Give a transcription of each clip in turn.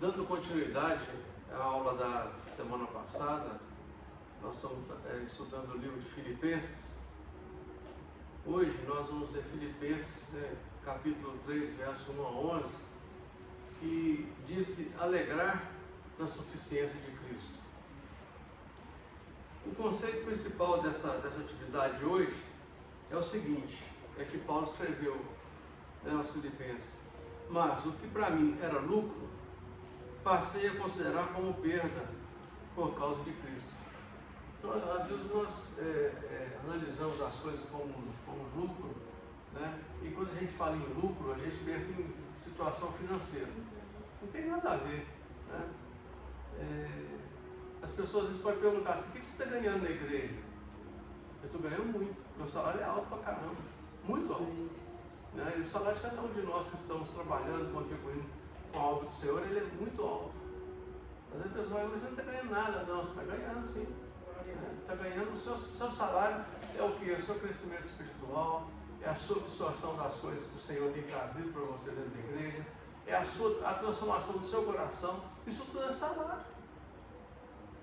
Dando continuidade à aula da semana passada, nós estamos estudando o livro de Filipenses. Hoje nós vamos ver Filipenses, capítulo 3, verso 1 a 11, que diz alegrar na suficiência de Cristo. O conceito principal dessa atividade de hoje é o seguinte, é que Paulo escreveu aos Filipenses: mas o que para mim era lucro, passei a considerar como perda por causa de Cristo. Então, às vezes nós analisamos as coisas como lucro, né? E quando a gente fala em lucro, a gente pensa em situação financeira. Não tem nada a ver, né? As pessoas às vezes podem perguntar assim: o que você está ganhando na igreja? Eu estou ganhando muito, meu salário é alto pra caramba, muito alto, né? E o salário de cada um de nós que estamos trabalhando, contribuindo com a obra do Senhor, ele é muito alto. Às vezes a pessoa vai dizer: você não está ganhando nada. Não, você está ganhando sim. Está ganhando, o seu salário é o que? É o seu crescimento espiritual, é a sua absorção das coisas que o Senhor tem trazido para você dentro da igreja, é a transformação do seu coração. Isso tudo é salário,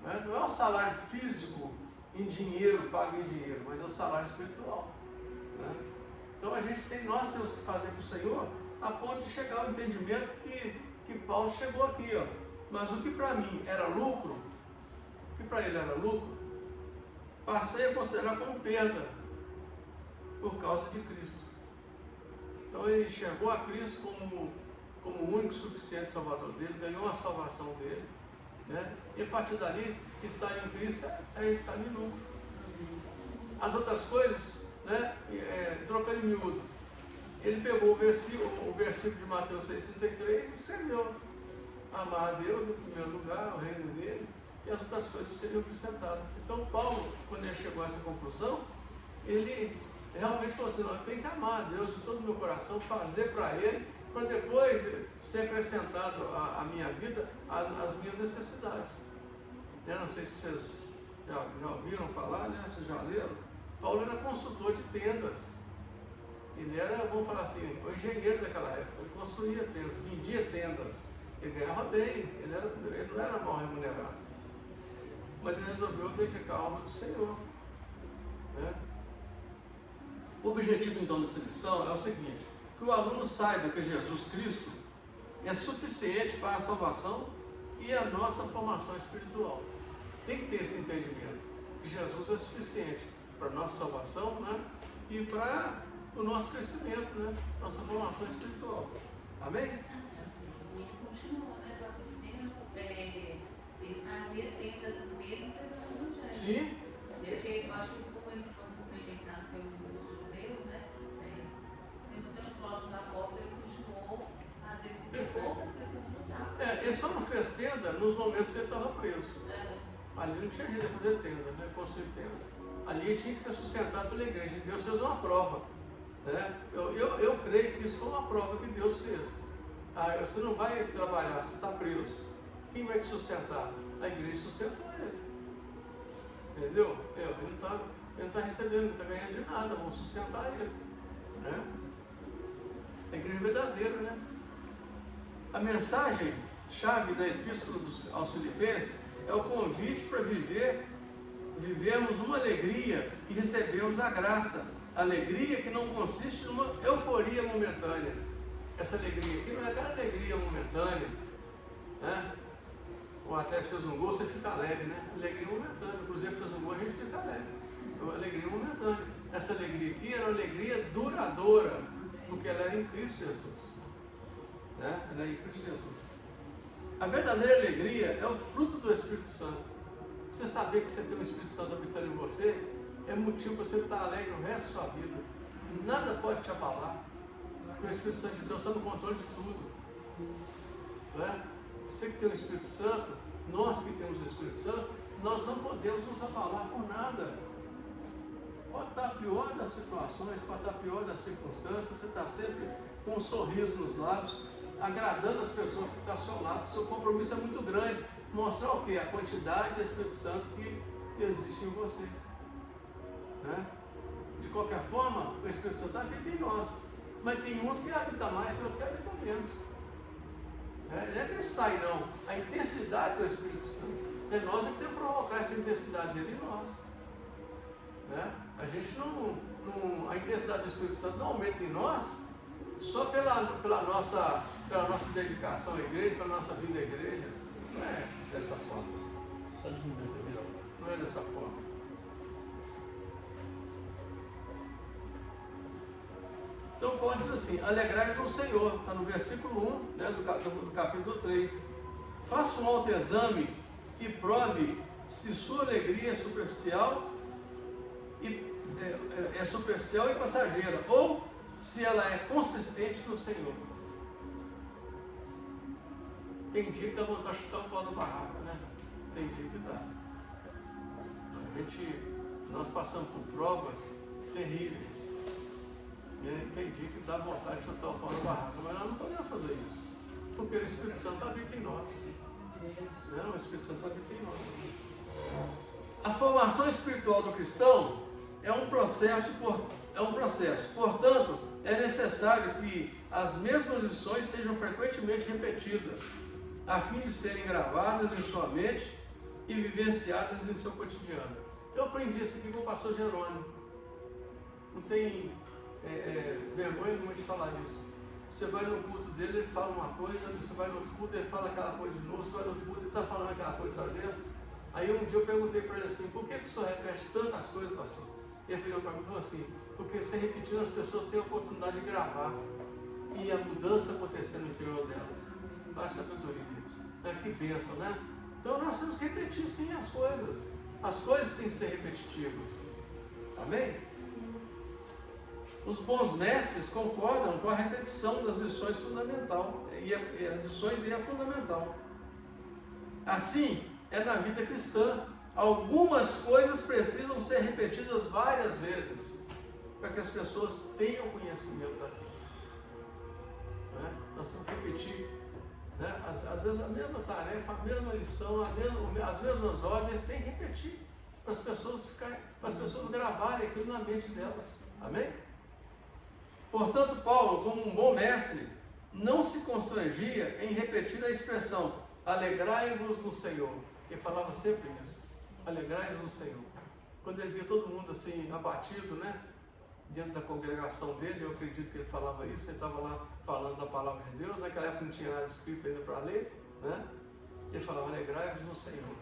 né? Não é o salário físico em dinheiro, pago em dinheiro, mas é o salário espiritual, né? Então nós temos que fazer para o Senhor a ponto de chegar ao entendimento que Paulo chegou aqui, ó. Mas o que para mim era lucro, o que para ele era lucro, passei a considerar como perda por causa de Cristo. Então ele enxergou a Cristo como o único suficiente Salvador dele, ganhou a salvação dele, né? E a partir dali, estar em Cristo é estar em lucro. As outras coisas, né, trocando em miúdo, ele pegou o versículo de Mateus 6,33 e escreveu: amar a Deus em primeiro lugar, o reino dele, e as outras coisas seriam acrescentadas. Então Paulo, quando ele chegou a essa conclusão, ele realmente falou assim: não, eu tenho que amar a Deus de todo o meu coração, fazer para Ele, para depois ser acrescentado à minha vida as minhas necessidades. Eu não sei se vocês já ouviram falar, né? Vocês já leram? Paulo era consultor de tendas. Ele era, vamos falar assim, o engenheiro daquela época. Ele construía tendas, vendia tendas. Ele ganhava bem, ele não era mal remunerado. Mas ele resolveu dedicar a obra do Senhor, né? O objetivo então dessa lição é o seguinte: que o aluno saiba que Jesus Cristo é suficiente para a salvação e a nossa formação espiritual. Tem que ter esse entendimento, que Jesus é suficiente para a nossa salvação, né? E para o nosso crescimento, né? Nossa formação espiritual. Amém? Ele continuou, né, o raciocínio, ele fazia tendas mesmo pelo Evangelho. Sim. Porque eu acho que como ele foi rejeitado pelos judeus, né, dentro do plano dos apóstolos, ele continuou fazendo com que poucas pessoas lutavam. Ele só não fez tenda nos momentos que ele estava preso. Ali não tinha jeito de fazer tenda, né? Construir tenda. Ali tinha que ser sustentado pela igreja. Deus fez uma prova, né? Eu creio que isso foi uma prova que Deus fez. Você não vai trabalhar, você está preso. Quem vai te sustentar? A igreja sustentou ele. Entendeu? Ele não está recebendo, não está ganhando de nada, vamos sustentar ele, né? A igreja verdadeira, né? A mensagem chave da epístola aos Filipenses é o convite para vivermos uma alegria e recebemos a graça. Alegria que não consiste numa euforia momentânea. Essa alegria aqui não é aquela alegria momentânea, né? O Atlético fez um gol, você fica alegre, né? Alegria momentânea. O Cruzeiro fez um gol, a gente fica alegre. É uma alegria momentânea. Essa alegria aqui era uma alegria duradoura, porque ela era em Cristo Jesus, né? Ela é em Cristo Jesus. A verdadeira alegria é o fruto do Espírito Santo. Você saber que você tem o Espírito Santo habitando em você é motivo para você estar alegre o resto da sua vida. Nada pode te abalar, porque o Espírito Santo de Deus está no controle de tudo, né? Você que tem o Espírito Santo, nós que temos o Espírito Santo, nós não podemos nos abalar por nada. Pode estar pior das situações, pode estar pior das circunstâncias, você está sempre com um sorriso nos lábios, agradando as pessoas que estão ao seu lado. Seu compromisso é muito grande. Mostrar o quê? A quantidade de Espírito Santo que existe em você, né? De qualquer forma, o Espírito Santo habita em nós. Mas tem uns que habitam mais e outros que habitam menos. Não é que ele sai, não. A intensidade do Espírito Santo. É nós que temos que provocar essa intensidade dele em nós. Né? A gente a intensidade do Espírito Santo não aumenta em nós só pela nossa dedicação à igreja, pela nossa vida à igreja. Não é dessa forma. Só diminuir, não é dessa forma. Então Paulo diz assim: alegrai-vos no Senhor, está no versículo 1, né, do capítulo 3. Faça um autoexame e prove se sua alegria é superficial e passageira, ou se ela é consistente no Senhor. Tem dia que dá vontade de chutar o pau da barraca, né? Tem dia que dá. Nós passamos por provas terríveis. E tem dia que dá vontade de chutar o pau da barraca, mas nós não podemos fazer isso. Porque o Espírito Santo habita em nós. Não, o Espírito Santo habita em nós. A formação espiritual do cristão é um processo. Portanto, é necessário que as mesmas lições sejam frequentemente repetidas, a fim de serem gravadas em sua mente e vivenciadas em seu cotidiano. Eu aprendi isso aqui com o pastor Jerônimo. Não tem vergonha nenhuma de falar isso. Você vai no culto dele, ele fala uma coisa, você vai no outro culto, ele fala aquela coisa de novo, você vai no outro culto, ele está falando aquela coisa outra vez. Aí um dia eu perguntei para ele assim: por que o senhor repete tantas coisas, pastor? E ele virou para mim e falou assim: porque você repetindo, as pessoas têm a oportunidade de gravar e a mudança acontecer no interior delas. Olha a sabedoria disso. Que bênção, né? Então nós temos que repetir sim as coisas. As coisas têm que ser repetitivas. Amém? Os bons mestres concordam com a repetição das lições fundamental. As lições é fundamental. Assim, é na vida cristã. Algumas coisas precisam ser repetidas várias vezes para que as pessoas tenham conhecimento daquilo. Nós temos que repetir. Às vezes a mesma tarefa, a mesma lição, as mesmas ordens, tem que repetir para as pessoas gravarem aquilo na mente delas. Amém? Portanto, Paulo, como um bom mestre, não se constrangia em repetir a expressão alegrai-vos no Senhor. Ele falava sempre isso. Alegrai-vos no Senhor. Quando ele via todo mundo assim, abatido, né? Dentro da congregação dele, eu acredito que ele falava isso, ele estava lá falando da palavra de Deus, naquela época não tinha nada escrito ainda para ler, né? Ele falava, alegrai-vos no Senhor.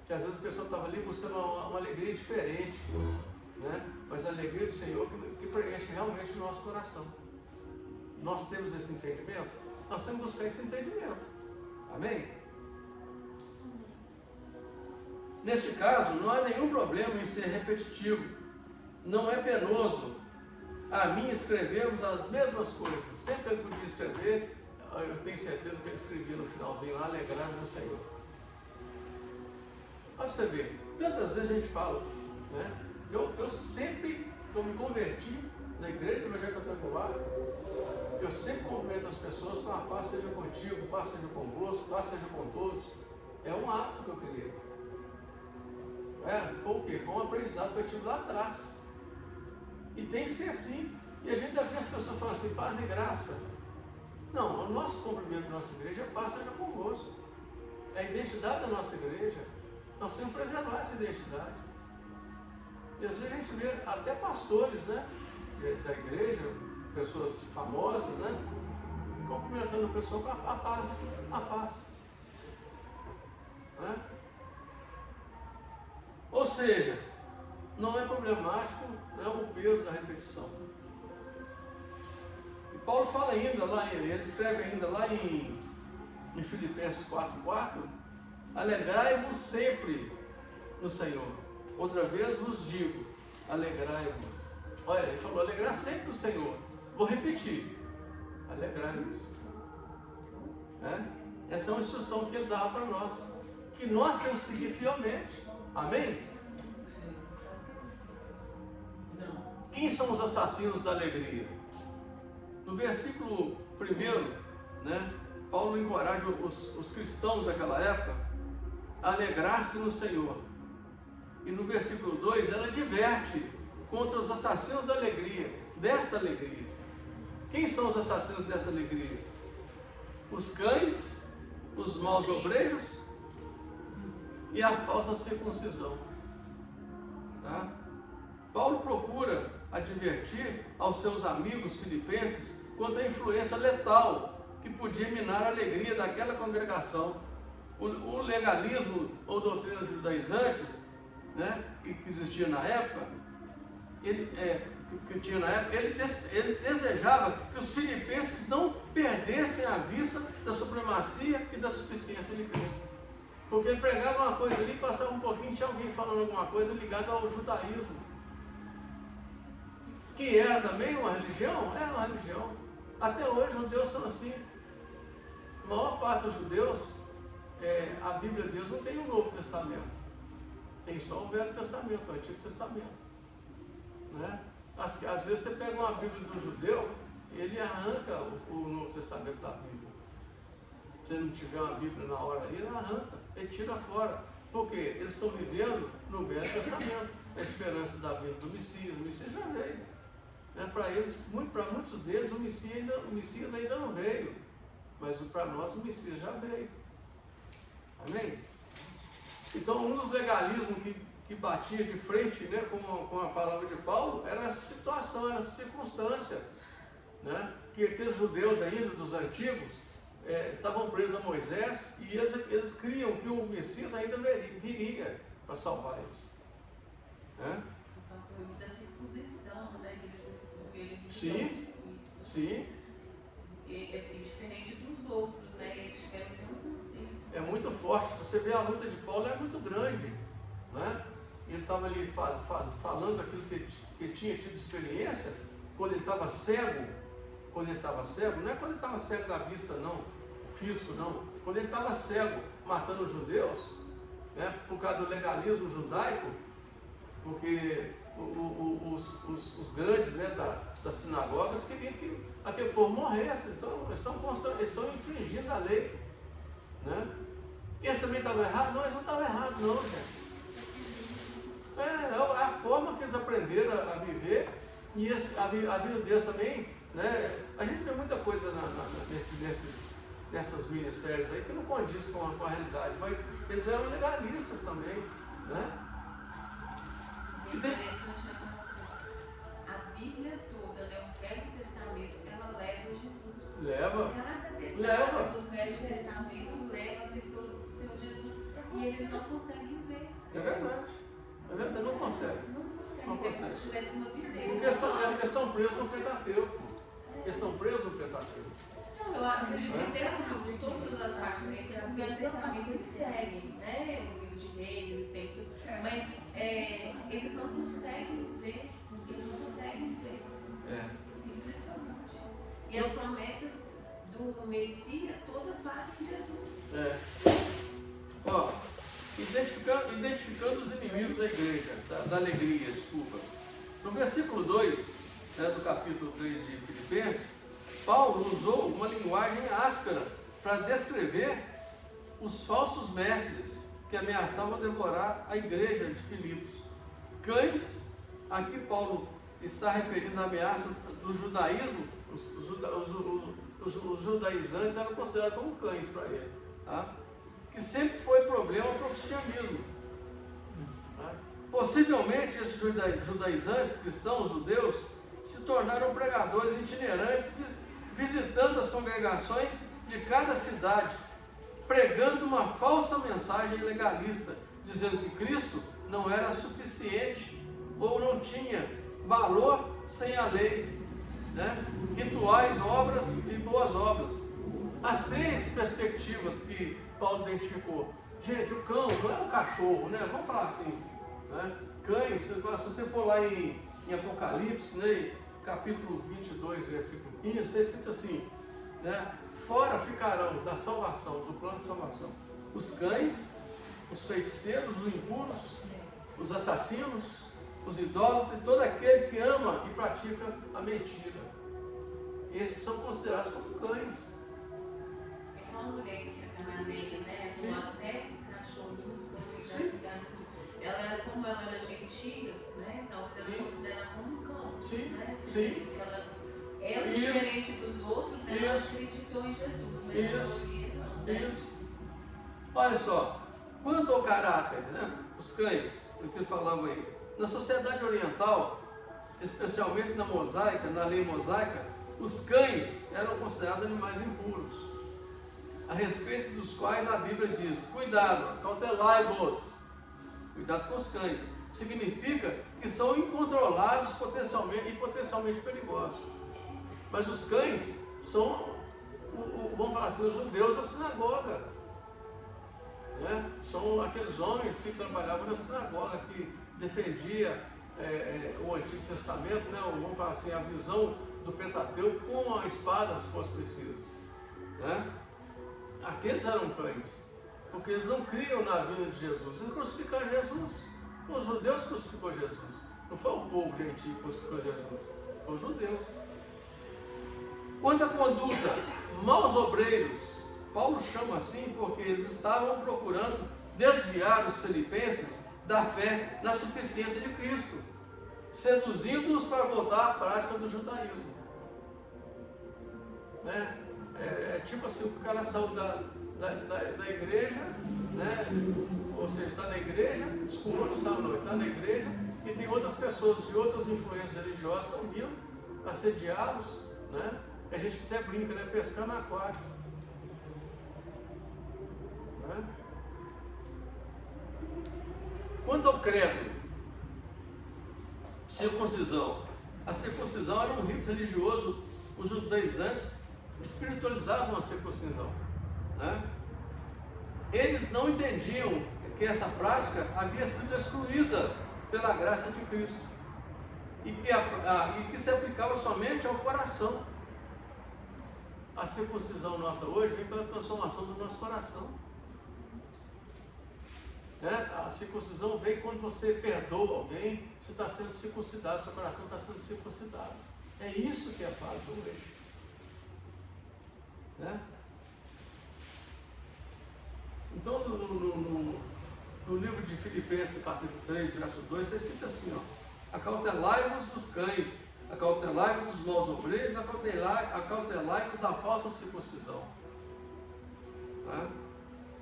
Que às vezes a pessoa estava ali buscando uma alegria diferente, né? Mas a alegria do Senhor que preenche realmente o nosso coração. Nós temos esse entendimento? Nós temos que buscar esse entendimento. Amém? Neste caso, não há nenhum problema em ser repetitivo. Não é penoso a mim escrever-vos as mesmas coisas. Sempre que ele podia escrever, eu tenho certeza que ele escrevia no finalzinho lá, alegrai-vos no Senhor. Olha você ver, tantas vezes a gente fala, né? Eu sempre que eu me converti na igreja do Evangelho Quadrangular, eu sempre cumprimento as pessoas com a paz seja contigo, paz seja convosco, paz seja com todos. É um hábito que eu criei. Foi o quê? Foi um aprendizado que eu tive lá atrás. E tem que ser assim. E a gente já vê as pessoas falando assim, paz e graça. Não, o nosso cumprimento da nossa igreja é paz seja convosco. É a identidade da nossa igreja. Nós temos que preservar essa identidade. E às vezes a gente vê até pastores, né, da igreja, pessoas famosas, né, cumprimentando a pessoa com a paz. A paz. Né? Ou seja, não é problemático, né, o peso da repetição. E Paulo fala ainda lá, ele escreve ainda lá em Filipenses 4:4, alegrai-vos sempre no Senhor. Outra vez vos digo, alegrai-vos. Olha, ele falou alegrar sempre no Senhor. Vou repetir, alegrai-vos. Essa é uma instrução que ele dá para nós, que nós temos que seguir fielmente. Amém? Quem são os assassinos da alegria? No versículo 1, né, Paulo encoraja os cristãos daquela época a alegrar-se no Senhor. E no versículo 2, ela diverte contra os assassinos da alegria, dessa alegria. Quem são os assassinos dessa alegria? os cães, os maus obreiros e a falsa circuncisão. Tá? Paulo procura advertir aos seus amigos filipenses quanto à influência letal que podia minar a alegria daquela congregação. O legalismo ou doutrinas judaizantes, né, que existia na época, ele desejava que os filipenses não perdessem a vista da supremacia e da suficiência de Cristo. Porque ele pregava uma coisa ali, passava um pouquinho, tinha alguém falando alguma coisa ligada ao judaísmo. Que era também uma religião? Era uma religião. Até hoje os judeus são assim. A maior parte dos judeus, a Bíblia de Deus não tem o Novo Testamento. Tem só o Velho Testamento, o Antigo Testamento. Né? Às vezes você pega uma Bíblia do judeu, ele arranca o Novo Testamento da Bíblia. Se ele não tiver uma Bíblia na hora aí, ele arranca, ele tira fora. Porque eles estão vivendo no Velho Testamento. A esperança da vinda do Messias. O Messias já veio. Para muitos deles, o Messias ainda não veio. Mas para nós, o Messias já veio. Amém? Então, um dos legalismos que batia de frente, né, com a palavra de Paulo era essa situação, era essa circunstância, né, que aqueles judeus ainda dos antigos estavam presos a Moisés e eles criam que o Messias ainda viria para salvar eles. Né? O fator da circuncisão, né, sim. É diferente dos outros, né? Eles tiveram tanto senso. É muito forte. Você vê a luta de Paulo é muito grande, né? Ele estava ali falando aquilo que tinha tido experiência quando ele estava cego. Quando ele estava cego, não é quando ele estava cego da vista, não, físico, não. Quando ele estava cego, matando os judeus, né? Por causa do legalismo judaico, porque os grandes, né, das sinagogas queriam que aquele povo morresse. Eles estão infringindo a lei, né? E eles também estavam errados? Não, eles não estavam errados, não, gente. É a forma que eles aprenderam a viver e a vida deles também, né? A gente vê muita coisa nessas minisséries aí que não condiz com a realidade, mas eles eram legalistas também, né? É interessante, né? A Bíblia toda, né? O Velho Testamento, ela leva Jesus. Leva. Cada detalhe do Velho Testamento leva as pessoas do Senhor Jesus e eles não conseguem ver. É verdade. É verdade, não consegue. Não consegue. Se tivesse uma visão. Porque eles estão presos no Pentateuco. Eles estão presos no Pentateuco. Não, eu acredito que de todas as partes do Velho Testamento eles seguem, né? O livro de Reis, eles têm tudo. Mas eles não conseguem ver. Eles não conseguem ver. Impressionante. E as promessas do Messias todas batem em Jesus. Ó, identificando os inimigos da igreja, da alegria, desculpa. No versículo 2, né, do capítulo 3 de Filipenses, Paulo usou uma linguagem áspera para descrever os falsos mestres que ameaçavam devorar a igreja de Filipos. Cães, aqui Paulo está referindo à ameaça do judaísmo. Os judaizantes eram considerados como cães para ele, tá? Que sempre foi problema para o cristianismo. Tá? Possivelmente esses judaizantes, cristãos, judeus, se tornaram pregadores itinerantes, visitando as congregações de cada cidade, pregando uma falsa mensagem legalista, dizendo que Cristo não era suficiente ou não tinha valor sem a lei, né? Rituais, obras e boas obras. As três perspectivas que Paulo identificou. Gente, o cão não é um cachorro, né? Vamos falar assim, né? Cães, se você for lá em Apocalipse, né? Capítulo 22, versículo 15, está escrito assim, né? Fora ficarão da salvação, do plano de salvação, os cães, os feiticeiros, os impuros, os assassinos, os idólatras e todo aquele que ama e pratica a mentira. Esses são considerados como cães. É uma mulher que está na lei, né? Com até cachorrinhos, ela era, como ela era gentil, né? Talvez ela considera como um cão. Sim. Né? Sim. Ela é diferente dos outros, né? Ela acreditou em Jesus, mas Isso. Olha só, quanto ao caráter, né? Os cães, o que eu falava aí. Na sociedade oriental, especialmente na mosaica, na lei mosaica, os cães eram considerados animais impuros, a respeito dos quais a Bíblia diz: cuidado, cautelai-vos, cuidado com os cães. Significa que são incontrolados e potencialmente perigosos. Mas os cães são, vamos falar assim, os judeus da sinagoga. Né? São aqueles homens que trabalhavam na sinagoga, que defendiam o Antigo Testamento, né? Vamos falar assim, a visão do Pentateuco com a espada, se fosse preciso. Né? Aqueles eram cães, porque eles não criam na vinda de Jesus, eles crucificaram Jesus. Os judeus crucificou Jesus. Não foi o povo gentil que crucificou Jesus, foi os judeus. Quanto à conduta, maus obreiros, Paulo chama assim porque eles estavam procurando desviar os filipenses da fé na suficiência de Cristo, seduzindo-os para voltar à prática do judaísmo. Né? Tipo assim, o cara saiu da igreja, né? Ou seja, está na igreja, desculpa, não sabe não, está na igreja, e tem outras pessoas de outras influências religiosas que estão vindo, assediados, né? A gente até brinca, né? Pescar no aquário. Né? Quanto ao credo, circuncisão. A circuncisão era um rito religioso. Os judaizantes espiritualizavam a circuncisão. Né? Eles não entendiam que essa prática havia sido excluída pela graça de Cristo e que se aplicava somente ao coração. A circuncisão nossa hoje vem pela transformação do nosso coração. Né? A circuncisão vem quando você perdoa alguém, você está sendo circuncidado, seu coração está sendo circuncidado. É isso que é válido hoje. Né? Então, no livro de Filipenses, capítulo 3, verso 2, está escrito assim: ó, acautelai-vos dos cães, acautelai-vos dos maus obreiros, acautelai-vos da falsa circuncisão. Tá?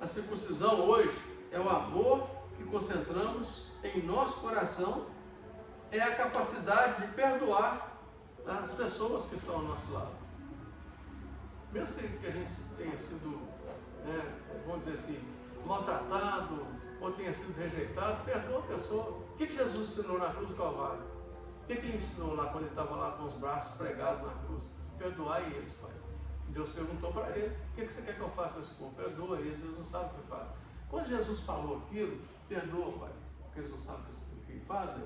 A circuncisão hoje é o amor que concentramos em nosso coração, é a capacidade de perdoar as pessoas que estão ao nosso lado. Mesmo que a gente tenha sido, vamos dizer assim, maltratado, ou tenha sido rejeitado, perdoa a pessoa. O que Jesus ensinou na cruz do Calvário? O que ele ensinou lá quando ele estava lá com os braços pregados na cruz? Perdoai eles, Pai. Deus perguntou para ele: o que você quer que eu faça com esse povo? Perdoa eles, eles não sabem o que fazem. Quando Jesus falou aquilo, perdoa, Pai, porque eles não sabem o que fazem,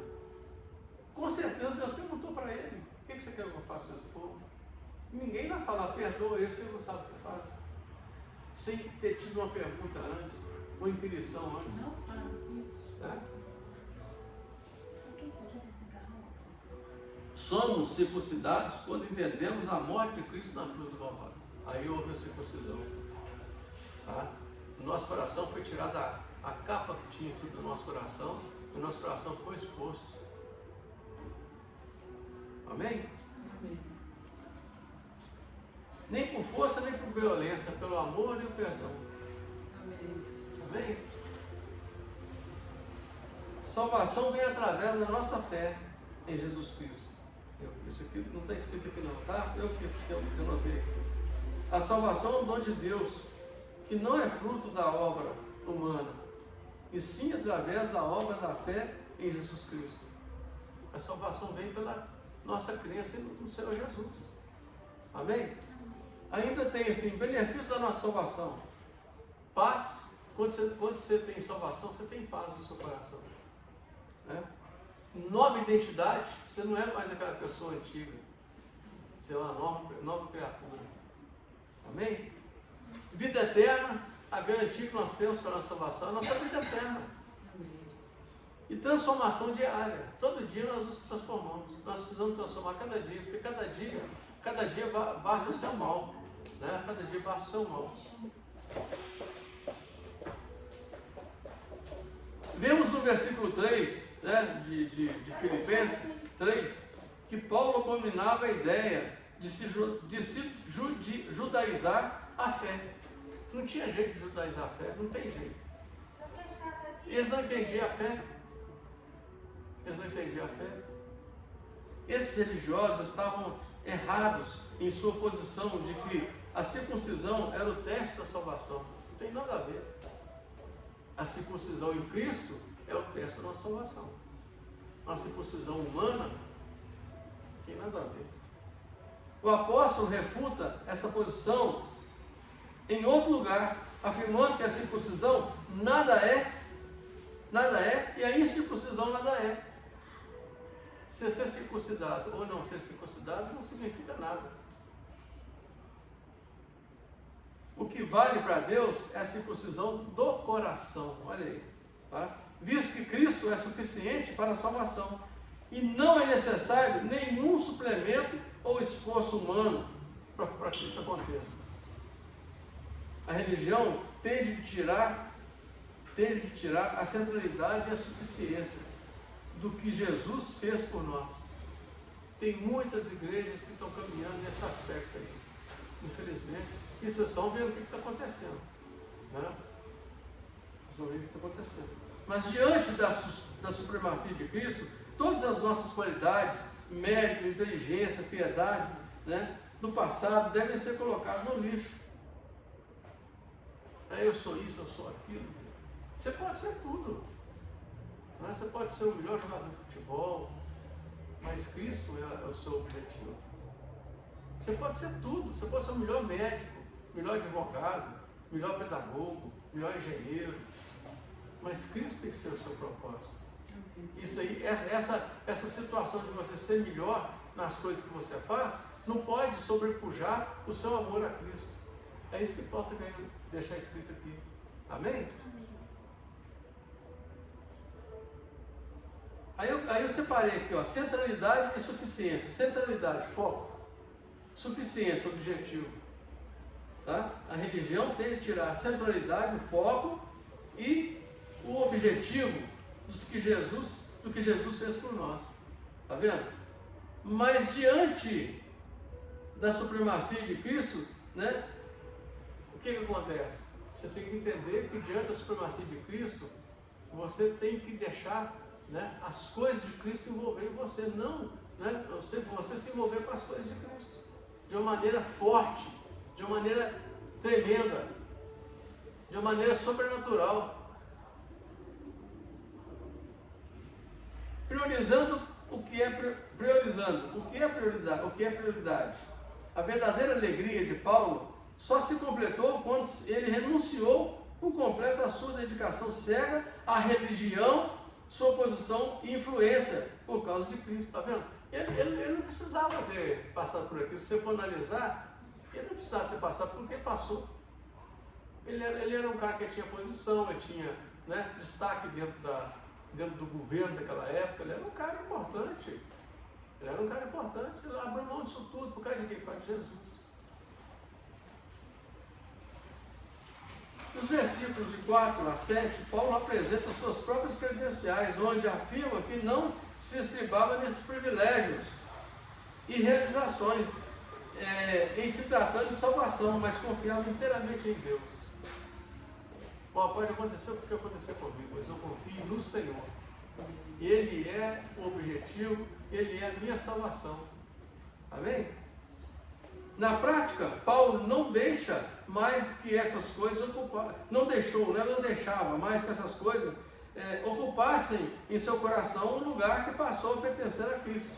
com certeza Deus perguntou para ele: o que você quer que eu faça com esse povo? Ninguém vai falar perdoa eles, porque eles não sabem o que fazem, sem ter tido uma pergunta antes, uma inquirição antes. Não faz isso. Né? Por que você quer cigarro? Somos circuncidados quando entendemos a morte de Cristo na cruz do Calvário. Aí houve a circuncisão. Tá? O nosso coração foi tirada a capa que tinha sido do nosso coração, e o nosso coração ficou exposto. Amém? Amém. Nem por força, nem por violência, pelo amor e o perdão. Amém. Amém? Salvação vem através da nossa fé em Jesus Cristo. Isso aqui não está escrito aqui não, tá? Eu notei. A salvação é um dom de Deus, que não é fruto da obra humana, e sim através da obra da fé em Jesus Cristo. A salvação vem pela nossa crença no Senhor Jesus. Amém? Ainda tem assim, benefício da nossa salvação. Paz. Quando você tem salvação, você tem paz no seu coração. Né? Nova identidade. Você não é mais aquela pessoa antiga. Você é uma nova criatura. Amém? Vida eterna. A garantia que nós temos para a nossa salvação é a nossa vida eterna. E transformação diária. Todo dia nós nos transformamos. Nós precisamos transformar cada dia, porque cada dia basta o seu mal. Né? Cada dia basta o seu mal. Vemos no versículo 3, né, de Filipenses 3, que Paulo abominava a ideia de se judaizar a fé. Não tinha jeito de judaizar a fé, não tem jeito. Eles não entendiam a fé. Eles não entendiam a fé. Esses religiosos estavam errados em sua posição de que a circuncisão era o teste da salvação. Não tem nada a ver. A circuncisão em Cristo é o teste da nossa salvação. A circuncisão humana não tem nada a ver. O apóstolo refuta essa posição em outro lugar, afirmando que a circuncisão nada é, e a incircuncisão nada é. Se ser circuncidado ou não ser circuncidado não significa nada. O que vale para Deus é a circuncisão do coração. Olha aí. Tá? Visto que Cristo é suficiente para a salvação e não é necessário nenhum suplemento ou esforço humano para que isso aconteça. A religião tende de tirar a centralidade e a suficiência do que Jesus fez por nós. Tem muitas igrejas que estão caminhando nesse aspecto aí, infelizmente, e vocês estão vendo o que está acontecendo, né? Vocês estão vendo o que está acontecendo. Mas diante da supremacia de Cristo, todas as nossas qualidades, mérito, inteligência, piedade, né, do passado devem ser colocadas no lixo. Eu sou isso, eu sou aquilo. Você pode ser tudo. Né? Você pode ser o melhor jogador de futebol, mas Cristo é o seu objetivo. Você pode ser tudo. Você pode ser o melhor médico, melhor advogado, melhor pedagogo, melhor engenheiro, mas Cristo tem que ser o seu propósito. Isso aí, essa situação de você ser melhor nas coisas que você faz, não pode sobrepujar o seu amor a Cristo. É isso que Paulo está querendo deixar escrito aqui. Amém? Aí eu separei aqui, ó, centralidade e suficiência. Centralidade, foco. Suficiência, objetivo. Tá? A religião tem de tirar a centralidade, o foco e o objetivo do que Jesus fez por nós. Tá vendo? Mas diante da supremacia de Cristo, né, o que acontece? Você tem que entender que diante da supremacia de Cristo, você tem que deixar, né, as coisas de Cristo envolver você, não, né, você se envolver com as coisas de Cristo, de uma maneira forte, de uma maneira tremenda, de uma maneira sobrenatural, priorizando o que é prioridade. A verdadeira alegria de Paulo só se completou quando ele renunciou por completo à sua dedicação cega à religião, sua posição e influência por causa de Cristo. Está vendo? Ele não precisava ter passado por aquilo. Se você for analisar, ele não precisava ter passado por que passou. Ele era um cara que tinha posição, ele tinha, né, destaque dentro do governo daquela época. Ele era um cara importante. Ele abriu mão disso tudo por causa de quem? Por causa de Jesus. Nos versículos de 4 a 7, Paulo apresenta suas próprias credenciais, onde afirma que não se estribava nesses privilégios e realizações em se tratando de salvação, mas confiava inteiramente em Deus. Bom, pode acontecer o que acontecer comigo, mas eu confio no Senhor. Ele é o objetivo, Ele é a minha salvação. Amém? Na prática, Paulo não deixa mais que essas coisas não deixava mais que essas coisas ocupassem em seu coração um lugar que passou a pertencer a Cristo.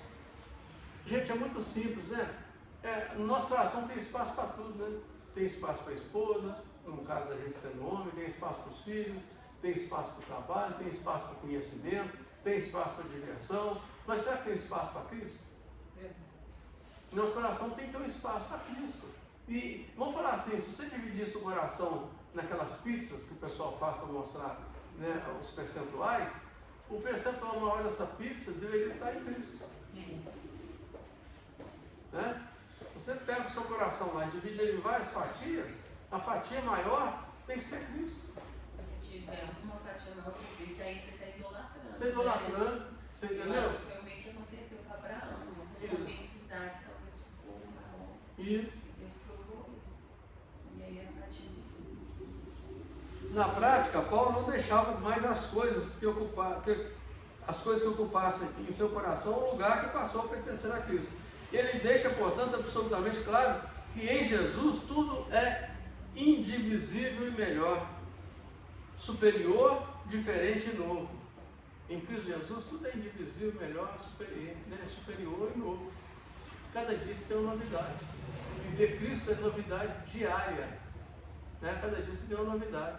Gente, é muito simples, né? No nosso coração tem espaço para tudo, né? Tem espaço para a esposa, no caso da gente sendo homem, tem espaço para os filhos, tem espaço para o trabalho, tem espaço para o conhecimento, tem espaço para a diversão, mas será que tem espaço para Cristo? Nosso coração tem que ter um espaço para Cristo. E vamos falar assim, se você dividisse o coração naquelas pizzas que o pessoal faz para mostrar, né, os percentuais, o percentual maior dessa pizza deveria estar em Cristo. Né? Você pega o seu coração lá e divide ele em várias fatias, a fatia maior tem que ser Cristo. Se tiver uma fatia maior que Cristo, aí você está idolatrando. Está idolatrando, você entendeu? Eu acho que foi o meio que aconteceu com Abraão. Foi o meio que Isaac talvez ficou maior. Isso. Deus provou. E aí é fatia. Na prática, Paulo não deixava mais as coisas que ocupassem em seu coração o lugar que passou a pertencer a Cristo. Ele deixa, portanto, absolutamente claro que em Jesus tudo é indivisível e melhor, superior, diferente e novo. Em Cristo Jesus tudo é indivisível, melhor, superior e novo. Cada dia se tem uma novidade. Viver Cristo é novidade diária. Né? Cada dia se tem uma novidade.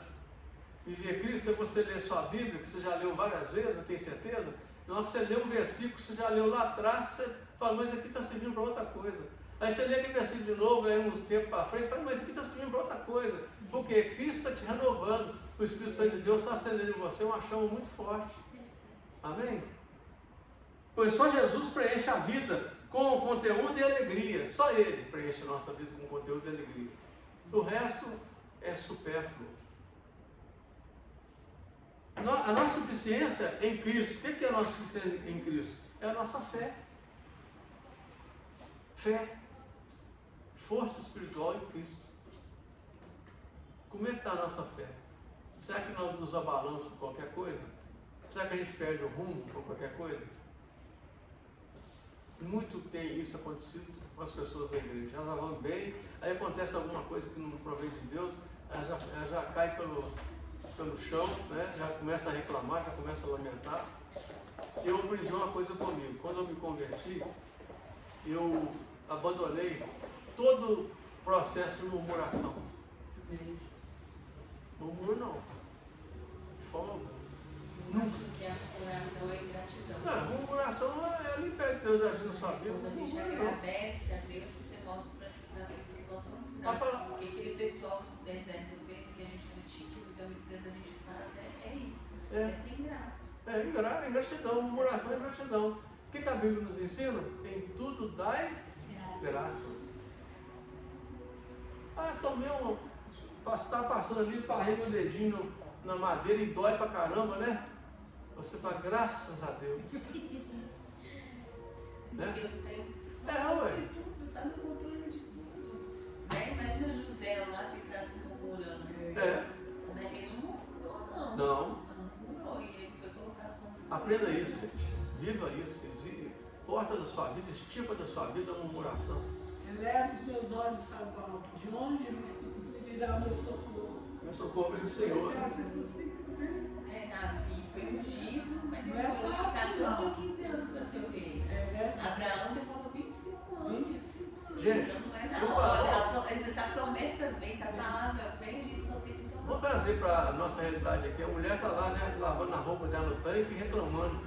Viver Cristo é você ler sua Bíblia, que você já leu várias vezes, eu tenho certeza. Na hora que você lê um versículo que você já leu lá atrás, você fala, mas aqui está servindo para outra coisa. Aí você lê aquele versículo de novo, aí uns tempo para frente, fala, mas aqui está servindo para outra coisa. Porque Cristo está te renovando. O Espírito Santo de Deus está acendendo em você uma chama muito forte. Amém? Pois só Jesus preenche a vida com conteúdo e alegria. Só Ele preenche a nossa vida com conteúdo e alegria. O resto é supérfluo. A nossa suficiência em Cristo. O que é a nossa suficiência em Cristo? É a nossa fé. Fé. Força espiritual em Cristo. Como é que está a nossa fé? Será que nós nos abalamos por qualquer coisa? Será que a gente perde o rumo por qualquer coisa? Muito tem isso acontecido com as pessoas da igreja. Elas vão bem, aí acontece alguma coisa que não provém de Deus, ela já cai pelo chão, né? Já começa a reclamar, já começa a lamentar. Eu aprendi uma coisa comigo. Quando eu me converti, eu abandonei todo o processo de murmuração. Murmuro não. De forma alguma. Nunca. Que a oração é gratidão. Não, murmuração ela impede Deus agir na sua vida. Quando a gente agradece a Deus, você mostra para Deus que nós somos gratos. Porque aquele pessoal do deserto fez que a gente critica, então muitas vezes a gente fala, é isso. É ser ingrato. É ingratidão, murmuração é ingratidão. O que a Bíblia nos ensina? Em tudo dai graças. Tomei está passando ali, parrei meu dedinho na madeira e dói pra caramba, né? Você fala, graças a Deus. Né? Deus tem. Ué. Tudo, está no controle de tudo. Né? Imagina José lá ficar se murmurando. Né? Ele não murmurou, não. Não. Murmurou, e ele foi colocado como. Aprenda isso, gente. Viva isso. Corta da sua vida, estipa da sua vida a murmuração. Eleva os meus olhos para o alto. De onde me virá meu socorro? Meu socorro vem do Senhor. Davi foi ungido, mas Não é demorou de fácil, 14 ou não. 15 anos para ser o rei. Abraão demorou 25 anos. 25 anos. Gente, Então não é eu na hora. falo, Essa promessa vem, essa palavra vem disso. vamos trazer para a nossa realidade aqui. A mulher está lá, né, lavando a roupa dela no tanque e reclamando,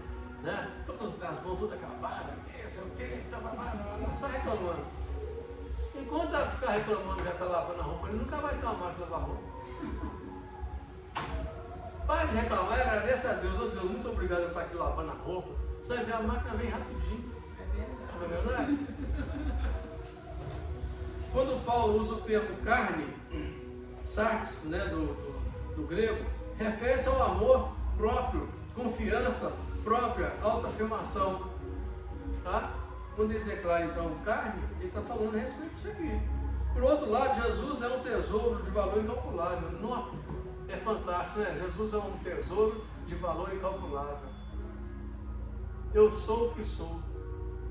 né? Todas as mãos todas acabadas, não sei o quê, só reclamando. Enquanto ela ficar reclamando, já está lavando a roupa, ele nunca vai ter uma máquina de lavar roupa. Para de reclamar e agradece a Deus. Deus, muito obrigado por estar aqui lavando a roupa. Você vai ver, a máquina vem rapidinho. Não é verdade? Quando Paulo usa o termo carne, sarx, né, do grego, refere-se ao amor próprio, confiança própria, autoafirmação. Tá? Quando ele declara então carne, ele está falando a respeito disso aqui. Por outro lado, Jesus é um tesouro de valor incalculável. É fantástico, né? Jesus é um tesouro de valor incalculável. Eu sou o que sou.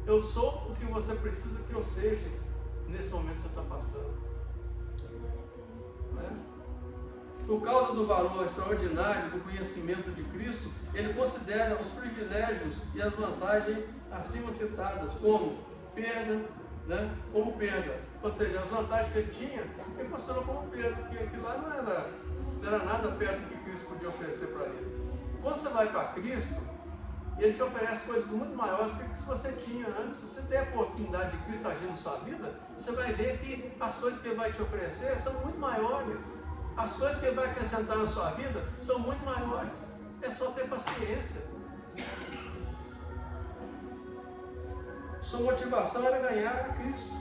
Eu sou o que você precisa que eu seja nesse momento que você está passando. Né? Por causa do valor extraordinário do conhecimento de Cristo, ele considera os privilégios e as vantagens acima citadas como perda, né? Como perda. Ou seja, as vantagens que ele tinha, ele considerou como perda, porque aquilo lá não era nada perto do que Cristo podia oferecer para ele. Quando você vai para Cristo, ele te oferece coisas muito maiores do que você tinha antes. Se você tem a oportunidade de Cristo agir na sua vida, você vai ver que as coisas que ele vai te oferecer são muito maiores. As coisas que ele vai acrescentar na sua vida são muito maiores. É só ter paciência. Sua motivação era ganhar a Cristo.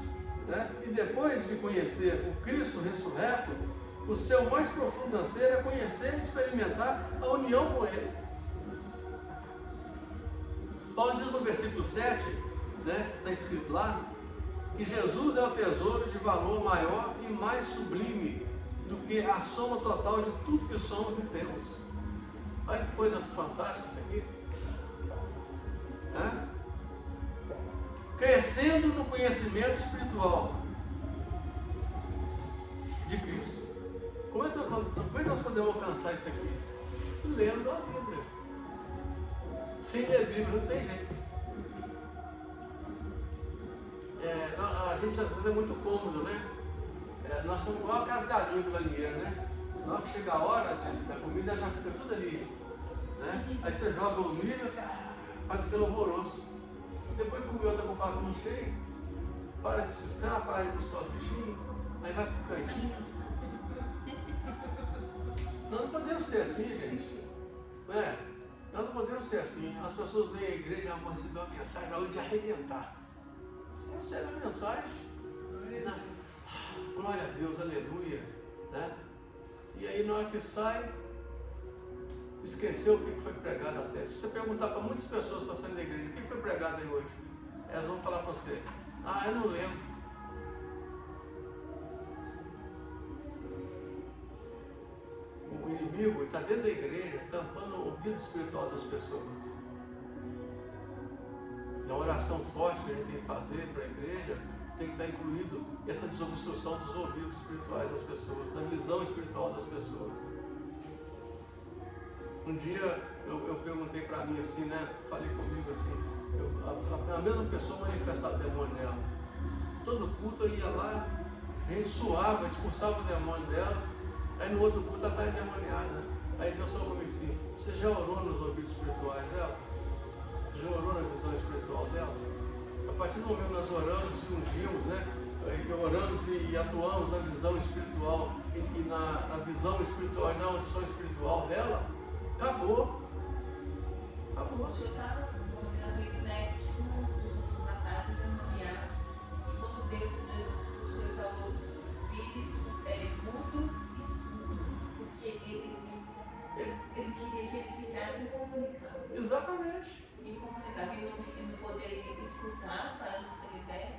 Né? E depois de conhecer o Cristo ressurreto, o seu mais profundo anseio é conhecer e experimentar a união com Ele. Paulo diz no versículo 7, né, está escrito lá, que Jesus é o tesouro de valor maior e mais sublime do que a soma total de tudo que somos e temos. Olha que coisa fantástica isso aqui. Crescendo no conhecimento espiritual de Cristo. Como é que nós podemos alcançar isso aqui? Lendo a Bíblia. Sem ler a Bíblia não tem jeito. A gente às vezes é muito cômodo, né? Nós somos igual aquelas galinhas do galinheiro, né? Na hora que chega a hora da comida já fica tudo ali, né? Aí você joga o milho, faz aquele alvoroço. Depois que comeu, tá com o papinho cheio, para de ciscar, para de buscar os bichinhos, aí vai pro cantinho. Nós não podemos ser assim, gente. Nós não podemos ser assim. As pessoas vêm à igreja e vão receber uma mensagem na hora de arrebentar. Essa é a mensagem. Glória a Deus, aleluia. Né? E aí na hora que sai, esqueceu o que foi pregado até. Se você perguntar para muitas pessoas que estão saindo da igreja, o que foi pregado aí hoje? Elas vão falar para você, eu não lembro. O inimigo está dentro da igreja, tampando o ouvido espiritual das pessoas. Na oração forte que a gente tem que fazer para a igreja, tem que estar incluído essa desobstrução dos ouvidos espirituais das pessoas, a visão espiritual das pessoas. Um dia eu perguntei para mim assim, né? Falei comigo assim, a mesma pessoa manifestava o demônio nela. Todo culto eu ia lá, a gente suava, expulsava o demônio dela, aí no outro culto ela estava endemoniada. Aí Deus falou comigo assim, você já orou nos ouvidos espirituais dela? Já orou na visão espiritual dela? A partir do momento que nós oramos e ungimos, né? Oramos e atuamos na visão espiritual e na visão espiritual e na audição espiritual dela, acabou. Eu estava comentando isso, né? Na casa endemoniada. E quando Deus o Senhor falou, espírito é mudo e surdo. Porque ele queria que ele ficasse incomunicável. Exatamente. Incomunicável. Ele não poderia escutar para não ser liberto.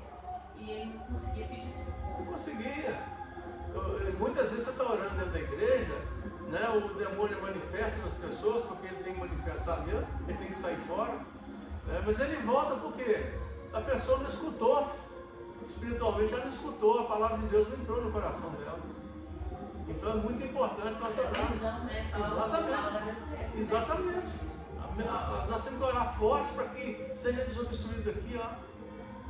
E ele não conseguia pedir desculpa. Não conseguia. Muitas vezes você está orando dentro da igreja, né? O demônio manifesta nas pessoas, porque ele tem que manifestar mesmo, ele tem que sair fora. Né? Mas ele volta porque a pessoa não escutou. Espiritualmente ela não escutou, a palavra de Deus não entrou no coração dela. Então é muito importante nós orarmos. Exatamente. Exatamente. Nós temos que orar forte para que seja desobstruído aqui, a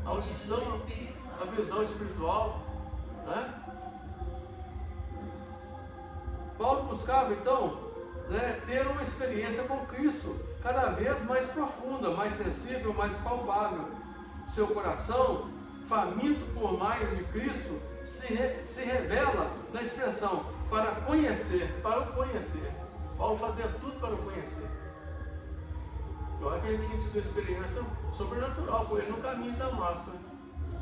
audição, a visão espiritual. Né? Paulo buscava então, né, ter uma experiência com Cristo cada vez mais profunda, mais sensível, mais palpável. Seu coração, faminto por mais de Cristo, se revela na expressão para conhecer, para o conhecer. Paulo fazia tudo para o conhecer. Agora que a gente tinha tido uma experiência sobrenatural com ele no caminho de Damasco.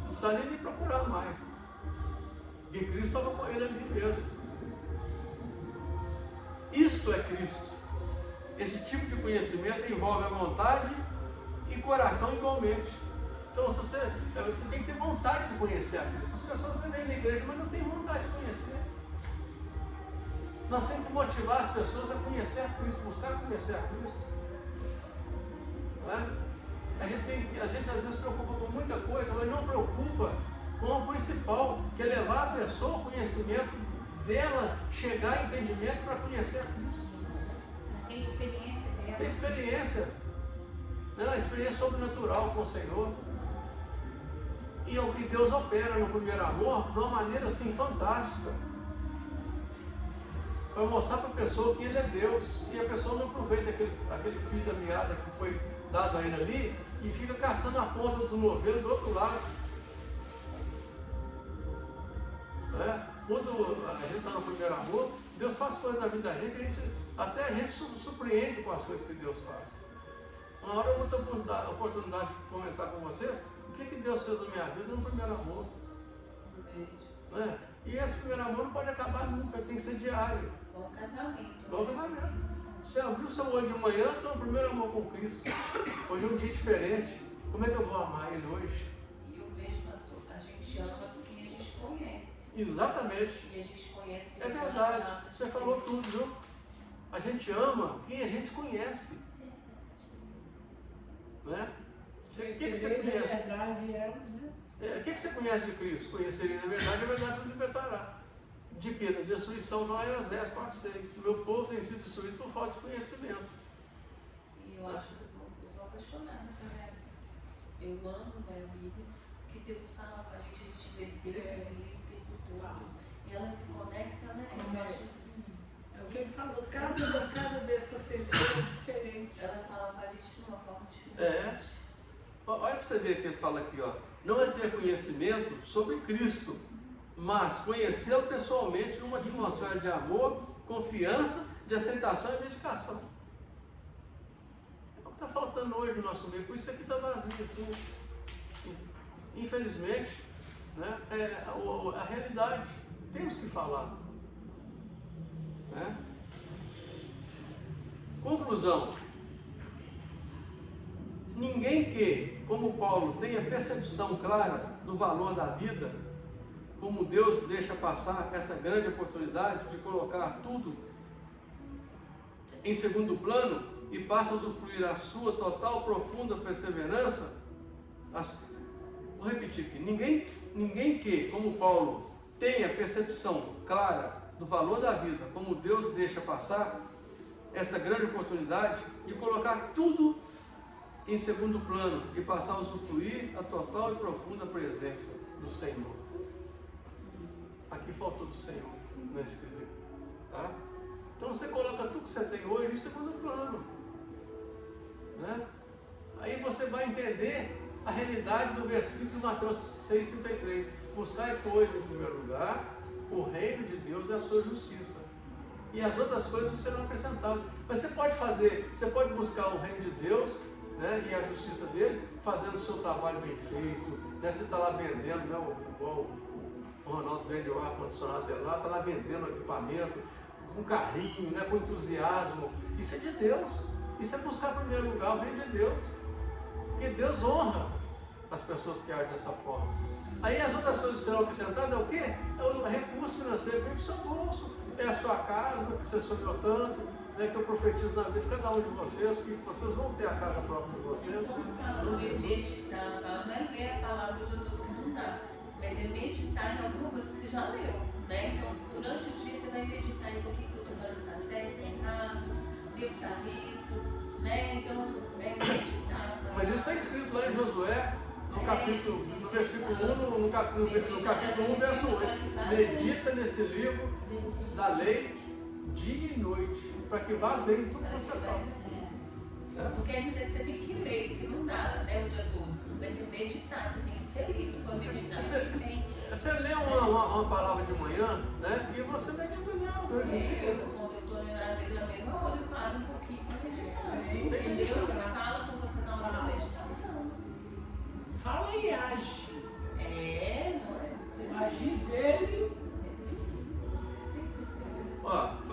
Não precisava nem procurar mais. E Cristo estava com ele ali mesmo. Isto é Cristo. Esse tipo de conhecimento envolve a vontade e coração igualmente. Então você tem que ter vontade de conhecer a Cristo. As pessoas vêm na igreja, mas não têm vontade de conhecer. Nós temos que motivar as pessoas a conhecer a Cristo, buscar conhecer a Cristo. Não é? A gente às vezes preocupa com muita coisa, mas não preocupa com o principal, que é levar a pessoa ao conhecimento dela, chegar a entendimento para conhecer a Cristo. A experiência dela. A experiência, né? A experiência sobrenatural com o Senhor. E Deus opera no primeiro amor de uma maneira assim fantástica. Para mostrar para a pessoa que Ele é Deus. E a pessoa não aproveita aquele fio da meada que foi dado a ele ali e fica caçando a ponta do novelo do outro lado. Quando a gente está no primeiro amor, Deus faz coisas na vida da gente, até a gente surpreende com as coisas que Deus faz. Uma hora eu vou ter a oportunidade de comentar com vocês o que Deus fez na minha vida no primeiro amor. E esse primeiro amor não pode acabar nunca, tem que ser diário. Bom casamento. Bom casamento. Você abriu seu olho de manhã, então o primeiro amor com Cristo. Hoje é um dia diferente. Como é que eu vou amar Ele hoje? E eu vejo, pastor, a gente Exatamente. E a gente conhece. É verdade. Você falou tudo, viu? A gente ama quem a gente conhece. Né? O que você conhece? Verdade é, né? O que você conhece de Cristo? Conheceria a verdade nos libertará. De que? Da destruição, não é Oséias 4:6. O meu povo tem sido destruído por falta de conhecimento. E eu acho que eu sou apaixonada por ela. Eu amo a Bíblia, que Deus fala com a gente vê Deus ali o tempo todo. E ela se conecta, né? Eu acho assim. É o que ele falou, cada vez que você lê é diferente. Ela fala com a gente de uma forma diferente. É. Olha para você ver que ele fala aqui, ó. Não é ter conhecimento sobre Cristo, mas conhecê-lo pessoalmente numa atmosfera de amor, confiança, de aceitação e dedicação. É o que está faltando hoje no nosso meio, por isso que aqui está vazio assim. Infelizmente, né, é a realidade. Temos que falar. Né? Conclusão. Ninguém que, como Paulo, tenha percepção clara do valor da vida, como Deus deixa passar essa grande oportunidade de colocar tudo em segundo plano e passa a usufruir a sua total, profunda perseverança. Vou repetir aqui. Ninguém que, como Paulo, tenha percepção clara do valor da vida, como Deus deixa passar essa grande oportunidade de colocar tudo em segundo plano e passar a usufruir a total e profunda presença do Senhor. Aqui faltou do Senhor, não é escrito, tá? Então você coloca tudo que você tem hoje em segundo plano, né? Aí você vai entender a realidade do versículo de Mateus 6,33. Buscai, pois, em primeiro lugar, o reino de Deus e a sua justiça. E as outras coisas serão acrescentadas. Mas você pode buscar o reino de Deus, né, e a justiça dele, fazendo o seu trabalho bem feito, né? Você está lá vendendo, né, igual o Ronaldo vende o ar-condicionado dele lá, está lá vendendo o equipamento com carinho, né, com entusiasmo. Isso é de Deus. Isso é buscar em primeiro lugar o reino de Deus. Porque Deus honra as pessoas que agem dessa forma. Aí as outras coisas que serão acrescentadas é o quê? É o recurso financeiro que vem para o seu bolso, é a sua casa, que você sonhou tanto, né, que eu profetizo na vida de cada um de vocês, que vocês vão ter a casa própria de vocês. Não é meditar, não é ler a palavra o dia todo que não dá, mas é meditar em alguma coisa que você já leu, né? Então, durante o dia você vai meditar isso aqui que eu estou fazendo está certo, está errado, Deus está nisso, né? Então, é meditar. Mas isso está escrito lá em Josué, no versículo 1, no capítulo 1, verso 8. Medita nesse livro da lei dia e noite, para que vá bem tudo que você fala. Não quer dizer que você tem que ler, porque não dá, né, o dia todo. Mas você meditar, você tem que ter livro para meditar. Você lê uma palavra de manhã, né, e você medita nela. Quando eu estou lendo a Bíblia na mesma hora, eu paro um pouquinho para meditar. Porque Deus fala com você na hora da meditação. Fala e age. Não é? O agir dele. Ó,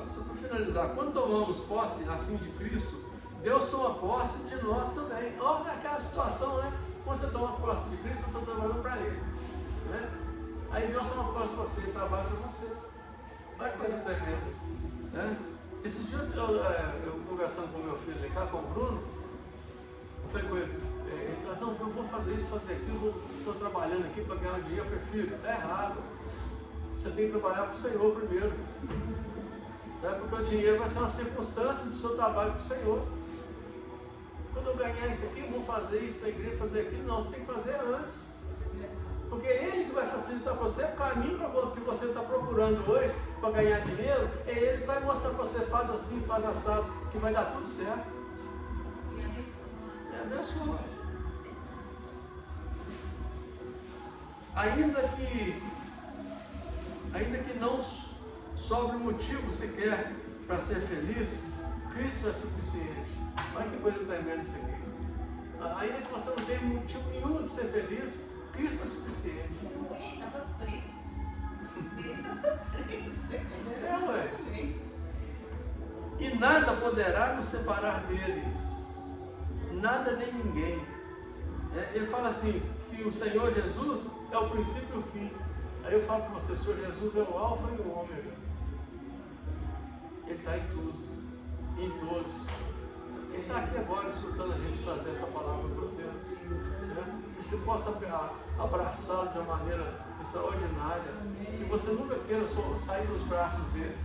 só para finalizar, quando tomamos posse assim de Cristo, Deus toma posse de nós também. Olha aquela situação, né? Quando você toma posse de Cristo, você está trabalhando para Ele, né? Aí Deus toma posse de você e trabalha para você. Olha que coisa tremenda, né? Esse dia eu conversando com meu filho cá, com o Bruno, eu falei com ele, não, eu vou fazer isso, fazer aquilo, estou trabalhando aqui para ganhar dinheiro. Eu falei, filho, está errado. Você tem que trabalhar para o Senhor primeiro. Porque o dinheiro vai ser uma circunstância do seu trabalho para o Senhor. Quando eu ganhar isso aqui, eu vou fazer isso na igreja, fazer aquilo. Não, você tem que fazer antes. Porque é Ele que vai facilitar para você o caminho que você está procurando hoje para ganhar dinheiro. É Ele que vai mostrar para você, faz assim, faz assado, que vai dar tudo certo. E abençoa. É abençoa. Ainda que não sobre motivo sequer para ser feliz, Cristo é suficiente. Olha que coisa tremenda isso aqui. Ainda que você não tenha motivo nenhum de ser feliz, Cristo é suficiente. Ele estava preso. Ele estava preso. Ué. E nada poderá nos separar dele. Nada nem ninguém. Ele fala assim, que o Senhor Jesus é o princípio e o fim. Aí eu falo para você, o Senhor Jesus é o alfa e o ômega. Ele está em tudo, em todos. Ele está aqui agora escutando a gente trazer essa palavra para vocês. Né? Que você possa abraçá-lo de uma maneira extraordinária. Que você nunca queira só sair dos braços dele.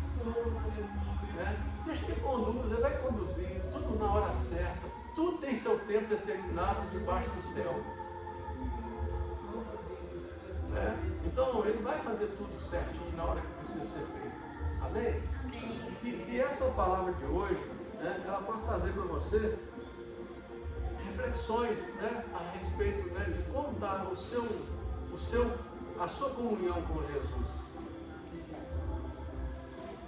Né? Deixa que ele conduza, ele vai conduzir, tudo na hora certa. Tudo tem seu tempo determinado debaixo do céu. Né? Então ele vai fazer tudo certinho na hora que precisa ser feito. Amém? E essa palavra de hoje, né, ela pode trazer para você reflexões, né, a respeito, né, de como está a sua comunhão com Jesus.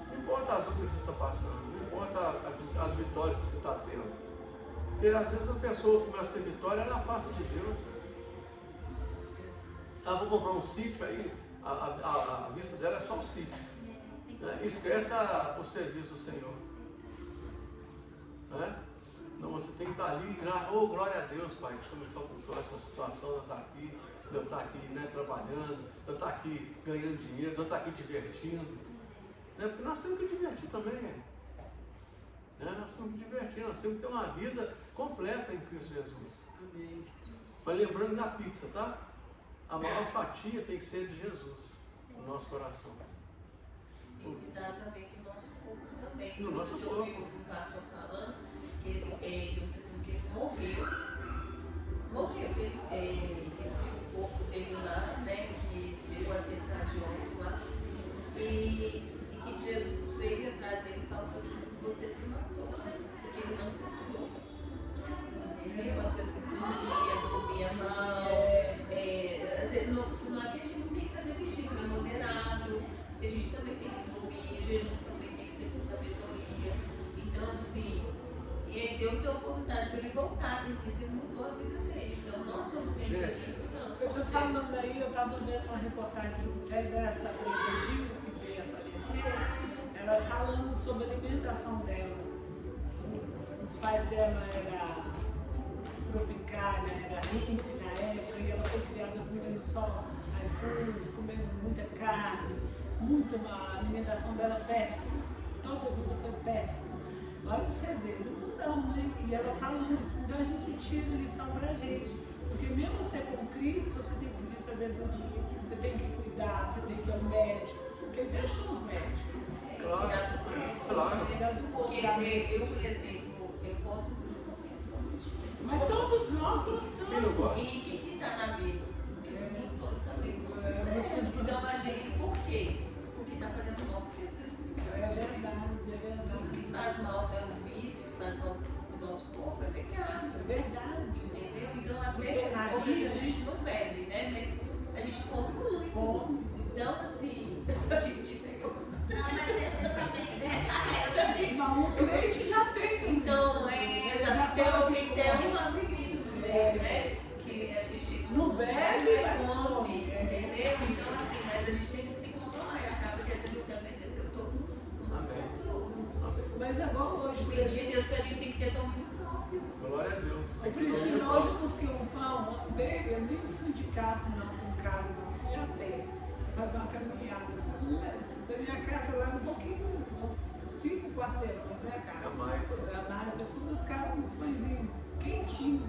Não importa as lutas que você está passando, não importa as vitórias que você está tendo. Porque às vezes a pessoa começa a ter vitória, ela afasta de Deus. Ela vai comprar um sítio aí, a vista dela é só o sítio. Né? Esquece o serviço do Senhor. Né? Não, você tem que estar ali, glória a Deus, Pai, que o Senhor me facultou essa situação, eu estar aqui, eu estar aqui, né, trabalhando, eu estar aqui ganhando dinheiro, eu estar aqui divertindo. Né? Porque nós temos que divertir também. Né? Nós temos que divertir, nós temos que ter uma vida completa em Cristo Jesus. Amém. Mas lembrando da pizza, tá? A maior fatia tem que ser de Jesus no nosso coração. E cuidar também do nosso corpo também. No nosso corpo. Eu ouvi um pastor falando que ele morreu, ele o corpo dele lá, né, que deu a atestado de óbito lá, e que Jesus veio atrás dele e falou assim, você se matou, né? Porque ele não se cuidou. Entendeu? As coisas que dormia mal. Não é que a gente não tem que fazer regime moderado, que a gente também tem que dormir, jejum também tem que ser com sabedoria. Então, assim, e Deus deu a oportunidade para ele voltar, e isso mudou a vida dele. Então, nós somos templos do Espírito Santo. Você está falando aí, eu estava vendo uma reportagem dessa Gil que veio aparecer, ela falando sobre a alimentação dela. Os pais dela eram tropicália, era rica na época, e ela foi criada comendo só iFood, comendo muita carne, a alimentação dela péssima, toda a vida foi péssima. Olha você vê, tudo mudando, né? E ela falando isso, então a gente tira lição pra gente, porque mesmo você com Cristo, você tem que pedir sabedoria, você tem que cuidar, você tem que ir ao médico, porque ele deixa os médicos. Claro. Cuidar do corpo. Porque eu, por exemplo, eu posso mas todos nós gostamos. E o que está na Bíblia? Porque os doutores também. Então a gente, por quê? Porque está fazendo mal porque o Espírito Santo. É verdade. Tudo que faz mal, né, o vício, que faz mal para o nosso corpo, é pecado. É verdade. Entendeu? Então até a gente não bebe, né? Mas a gente come muito. Então, assim, a gente pegou. Não, mas ele também. Mas o crente já tem. Então, já tem um apelido, né? Que a gente não bebe, mas come, entendeu? Então, assim, mas a gente tem que se controlar. E acaba que às vezes eu também sei que eu estou com descontrole. Mas agora hoje, pedir a Deus que a gente tem que ter domínio próprio. Glória a Deus. Eu preciso hoje busquei um pão, andei, eu nem fui de carro, não, com carro, não, fui a pé, fazer uma caminhada. Da minha casa lá um pouquinho, uns 5 quarteirões, né, cara? Jamais. Eu fui buscar uns pãezinhos quentinhos.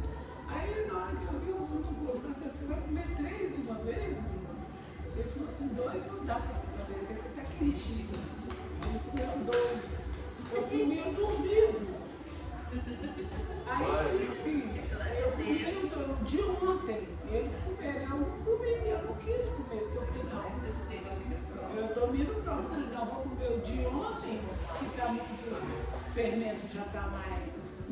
Aí na hora que eu vi o grupo, eu falei, você vai comer 3 de uma vez? Ele falou assim, 2 não dá pra ver, você tá quentinho. Ele comeu 2. Eu comia dormido. Aí eu falei assim, eu comi o de ontem, eles comeram, eu não comi, eu não quis comer, porque eu falei, não, eu domino próprio, não, vou comer o de ontem, que está muito, o fermento já está mais